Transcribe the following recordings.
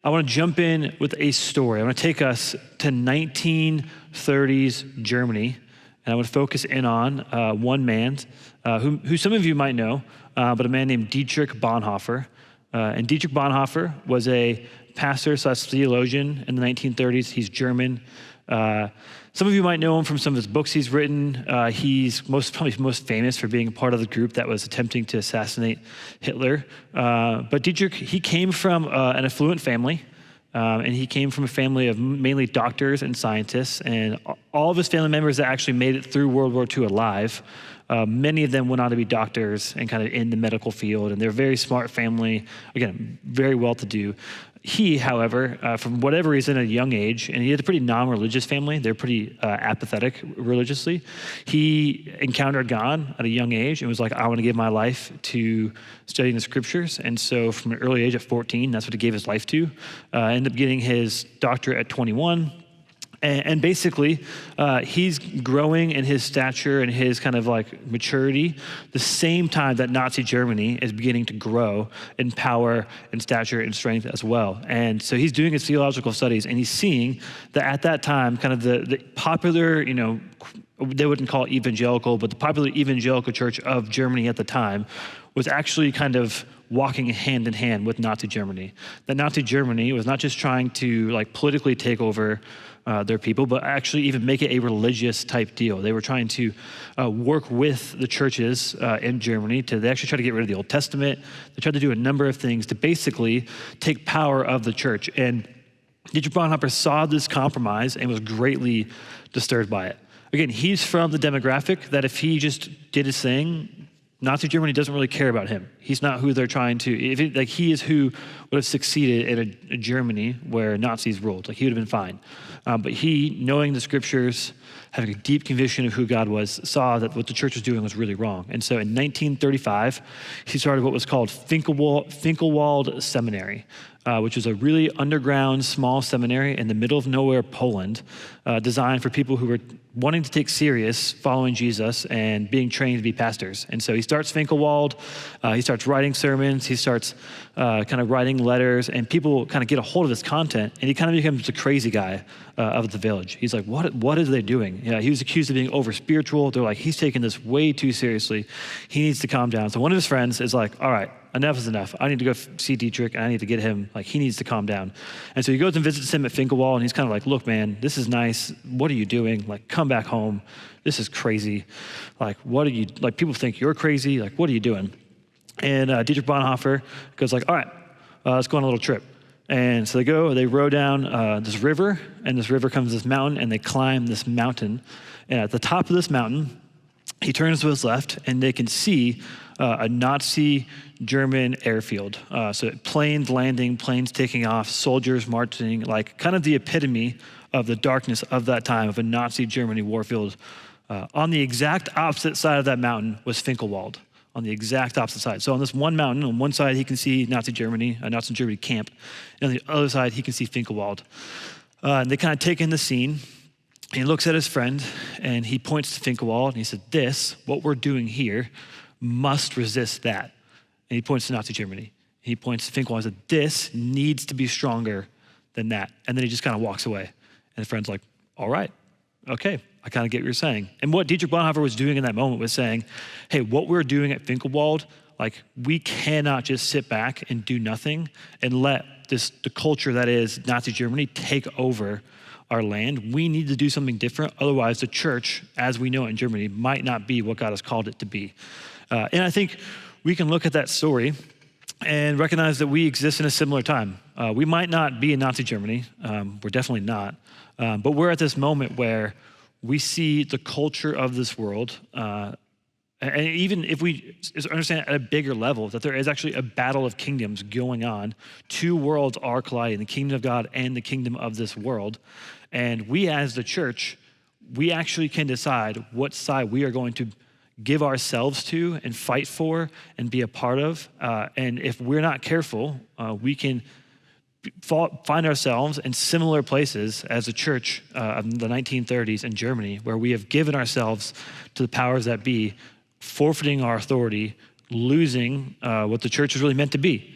I want to jump in with a story. I want to take us to 1930s Germany, and I want to focus in on one man who some of you might know, but a man named Dietrich Bonhoeffer. And Dietrich Bonhoeffer was a pastor/theologian in the 1930s. He's German. Some of you might know him from some of his books he's written. He's probably most famous for being a part of the group that was attempting to assassinate Hitler. But Dietrich, he came from an affluent family, and he came from a family of mainly doctors and scientists, and all of his family members that actually made it through World War II alive, many of them went on to be doctors and kind of in the medical field, and they're a very smart family, again, very well-to-do. He, however, from whatever reason at a young age, and he had a pretty non-religious family, they're pretty apathetic religiously, he encountered God at a young age and was like, I want to give my life to studying the scriptures. And so from an early age at 14, that's what he gave his life to. Ended up getting his doctorate at 21. And basically, he's growing in his stature and his kind of like maturity the same time that Nazi Germany is beginning to grow in power and stature and strength as well. And so he's doing his theological studies, and he's seeing that at that time, kind of the popular, they wouldn't call it evangelical, but the popular evangelical church of Germany at the time was actually kind of walking hand in hand with Nazi Germany. That Nazi Germany was not just trying to like politically take over their people, but actually even make it a religious type deal. They were trying to work with the churches in Germany they actually try to get rid of the Old Testament. They tried to do a number of things to basically take power of the church. And Dietrich Bonhoeffer saw this compromise and was greatly disturbed by it. Again, he's from the demographic that if he just did his thing, Nazi Germany doesn't really care about him. He's not who they're trying to, he is who would have succeeded in a Germany where Nazis ruled. Like he would have been fine. But he, knowing the scriptures, having a deep conviction of who God was, saw that what the church was doing was really wrong. And so in 1935, he started what was called Finkelwald Seminary, which was a really underground small seminary in the middle of nowhere, Poland, designed for people who were wanting to take serious following Jesus and being trained to be pastors. And so he starts Finkelwald, he starts writing sermons, he starts kind of writing letters, and people kind of get a hold of his content, and he kind of becomes the crazy guy of the village. He's like, what are they doing? Yeah, he was accused of being over-spiritual. They're like, he's taking this way too seriously. He needs to calm down. So one of his friends is like, all right, enough is enough. I need to go see Dietrich, and I need to get him, like, he needs to calm down. And so he goes and visits him at Finkelwald, and he's kind of like, look, man, this is nice. What are you doing? Like, come back home. This is crazy. Like, people think you're crazy. Like, what are you doing? And Dietrich Bonhoeffer goes like, all right, let's go on a little trip. And so they row down this river, and this river comes to this mountain, and they climb this mountain. And at the top of this mountain, he turns to his left, and they can see a Nazi German airfield. So planes landing, planes taking off, soldiers marching, like kind of the epitome of the darkness of that time of a Nazi Germany warfield. On the exact opposite side of that mountain was Finkelwald, on the exact opposite side. So on this one mountain, on one side he can see Nazi Germany, a Nazi Germany camp, and on the other side he can see Finkelwald. And they kind of take in the scene. He looks at his friend, and he points to Finkelwald, and he said, what we're doing here, must resist that. And he points to Nazi Germany. He points to Finkelwald and said, this needs to be stronger than that. And then he just kind of walks away. And the friend's like, all right, okay, I kind of get what you're saying. And what Dietrich Bonhoeffer was doing in that moment was saying, hey, what we're doing at Finkelwald, like, we cannot just sit back and do nothing and let the culture that is Nazi Germany take over our land. We need to do something different. Otherwise, the church, as we know it in Germany, might not be what God has called it to be. And I think we can look at that story and recognize that we exist in a similar time. We might not be in Nazi Germany. We're definitely not. But we're at this moment where we see the culture of this world, and even if we understand at a bigger level that there is actually a battle of kingdoms going on, two worlds are colliding, the kingdom of God and the kingdom of this world. And we as the church, we actually can decide what side we are going to give ourselves to and fight for and be a part of. And if we're not careful, we can find ourselves in similar places as a church of the 1930s in Germany, where we have given ourselves to the powers that be, forfeiting our authority, losing what the church is really meant to be.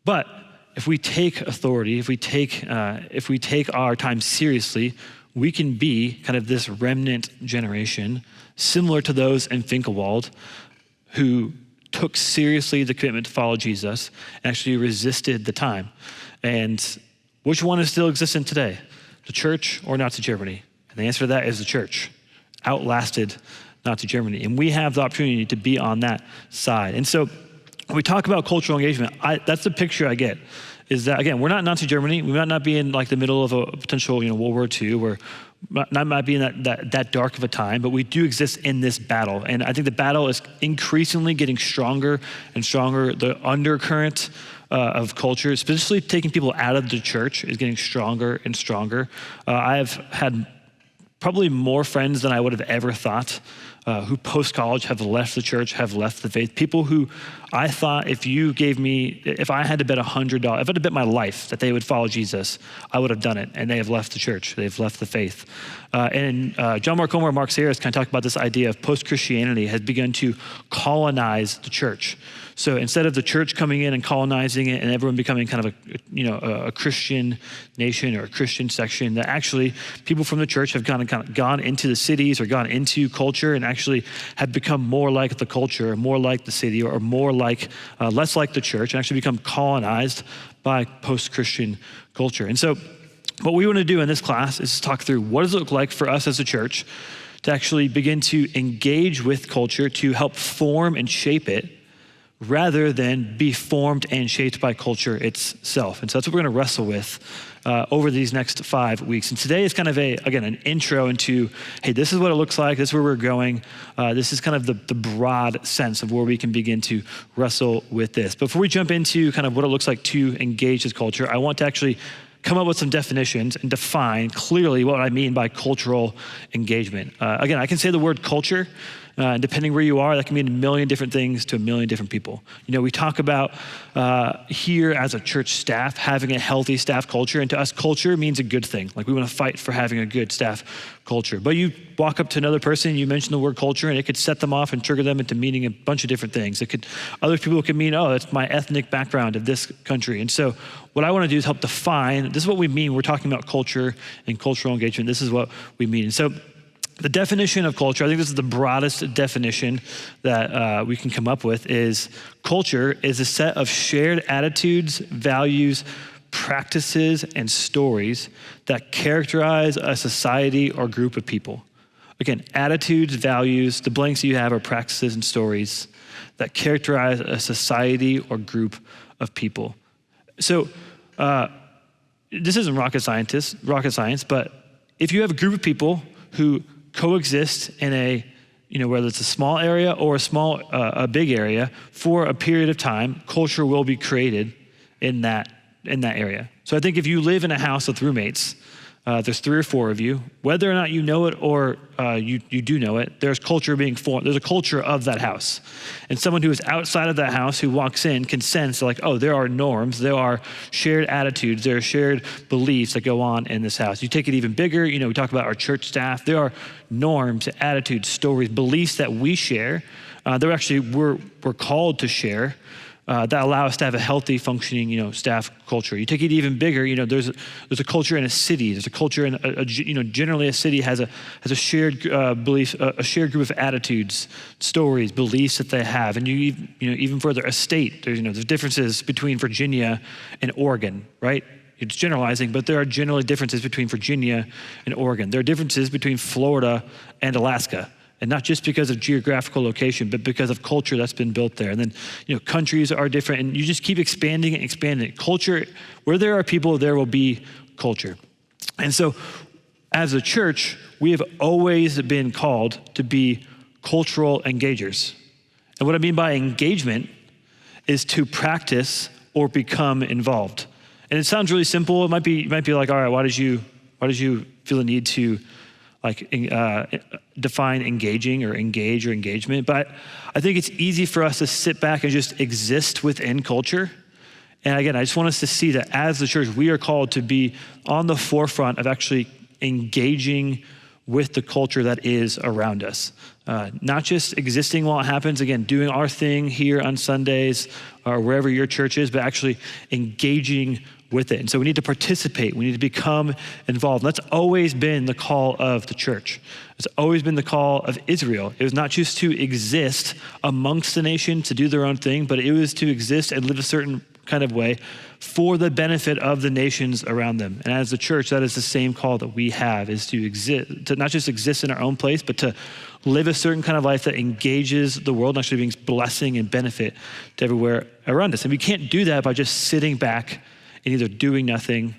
But if we take authority, if we take our time seriously, we can be kind of this remnant generation, similar to those in Finkelwald, who took seriously the commitment to follow Jesus and actually resisted the time. And which one is still existent today? The church or Nazi Germany? And the answer to that is the church. Outlasted Nazi Germany. And we have the opportunity to be on that side. And so when we talk about cultural engagement, that's the picture I get, is that, again, we're not Nazi Germany. We might not be in like the middle of a potential World War II, where might be in that dark of a time, but we do exist in this battle. And I think the battle is increasingly getting stronger and stronger. The undercurrent of culture, especially taking people out of the church, is getting stronger and stronger. I have had probably more friends than I would have ever thought who post-college have left the church, have left the faith. People who I thought if I had to bet $100, if I had to bet my life that they would follow Jesus, I would have done it. And they have left the church. They've left the faith. And John Mark Comer and Mark Sayers kind of talk about this idea of post-Christianity has begun to colonize the church. So instead of the church coming in and colonizing it and everyone becoming kind of a Christian nation or a Christian section, that actually people from the church have gone into the cities or gone into culture and actually have become more like the culture, more like the city, or more like, less like the church, and actually become colonized by post-Christian culture. And so what we want to do in this class is talk through what does it look like for us as a church to actually begin to engage with culture, to help form and shape it, rather than be formed and shaped by culture itself. And so that's what we're going to wrestle with over these next 5 weeks. And today is kind of an intro into, hey, this is what it looks like, this is where we're going. This is kind of the broad sense of where we can begin to wrestle with this. Before we jump into kind of what it looks like to engage with culture, I want to actually come up with some definitions and define clearly what I mean by cultural engagement. Again, I can say the word culture, and depending where you are, that can mean a million different things to a million different people. We talk about here as a church staff having a healthy staff culture, and to us, culture means a good thing. Like we want to fight for having a good staff culture. But you walk up to another person, you mention the word culture, and it could set them off and trigger them into meaning a bunch of different things. Other people could mean, oh, that's my ethnic background of this country. And so what I want to do is help define, this is what we mean when we're talking about culture and cultural engagement. This is what we mean. And so the definition of culture, I think this is the broadest definition that we can come up with, is culture is a set of shared attitudes, values, practices, and stories that characterize a society or group of people. Again, attitudes, values, the blanks you have are practices and stories that characterize a society or group of people. So this isn't rocket science, but if you have a group of people who coexist in whether it's a small area or a big area for a period of time, culture will be created in that area. So I think if you live in a house with roommates, there's 3 or 4 of you, whether or not you know it or you do know it, there's culture being formed. There's a culture of that house. And someone who is outside of that house who walks in can sense like, oh, there are norms, there are shared attitudes, there are shared beliefs that go on in this house. You take it even bigger, we talk about our church staff. There are norms, attitudes, stories, beliefs that we share. We're called to share. That allow us to have a healthy, functioning, staff culture. You take it even bigger. There's a culture in a city. There's a culture in generally a city has a shared belief, a shared group of attitudes, stories, beliefs that they have. And even further, a state. There's differences between Virginia and Oregon, right? It's generalizing, but there are generally differences between Virginia and Oregon. There are differences between Florida and Alaska. And not just because of geographical location, but because of culture that's been built there. And then, countries are different, and you just keep expanding and expanding it. Culture, where there are people, there will be culture. And so, as a church, we have always been called to be cultural engagers. And what I mean by engagement is to practice or become involved. And it sounds really simple. It might be like, all right, why did you feel the need to define engaging or engage or engagement? But I think it's easy for us to sit back and just exist within culture. And again, I just want us to see that as the church, we are called to be on the forefront of actually engaging with the culture that is around us. Not just existing while it happens, again, doing our thing here on Sundays or wherever your church is, but actually engaging with it. And so we need to participate. We need to become involved. And that's always been the call of the church. It's always been the call of Israel. It was not just to exist amongst the nation, to do their own thing, but it was to exist and live a certain kind of way for the benefit of the nations around them. And as the church, that is the same call that we have, is to exist, to not just exist in our own place, but to live a certain kind of life that engages the world and actually brings blessing and benefit to everywhere around us. And we can't do that by just sitting back and either doing nothing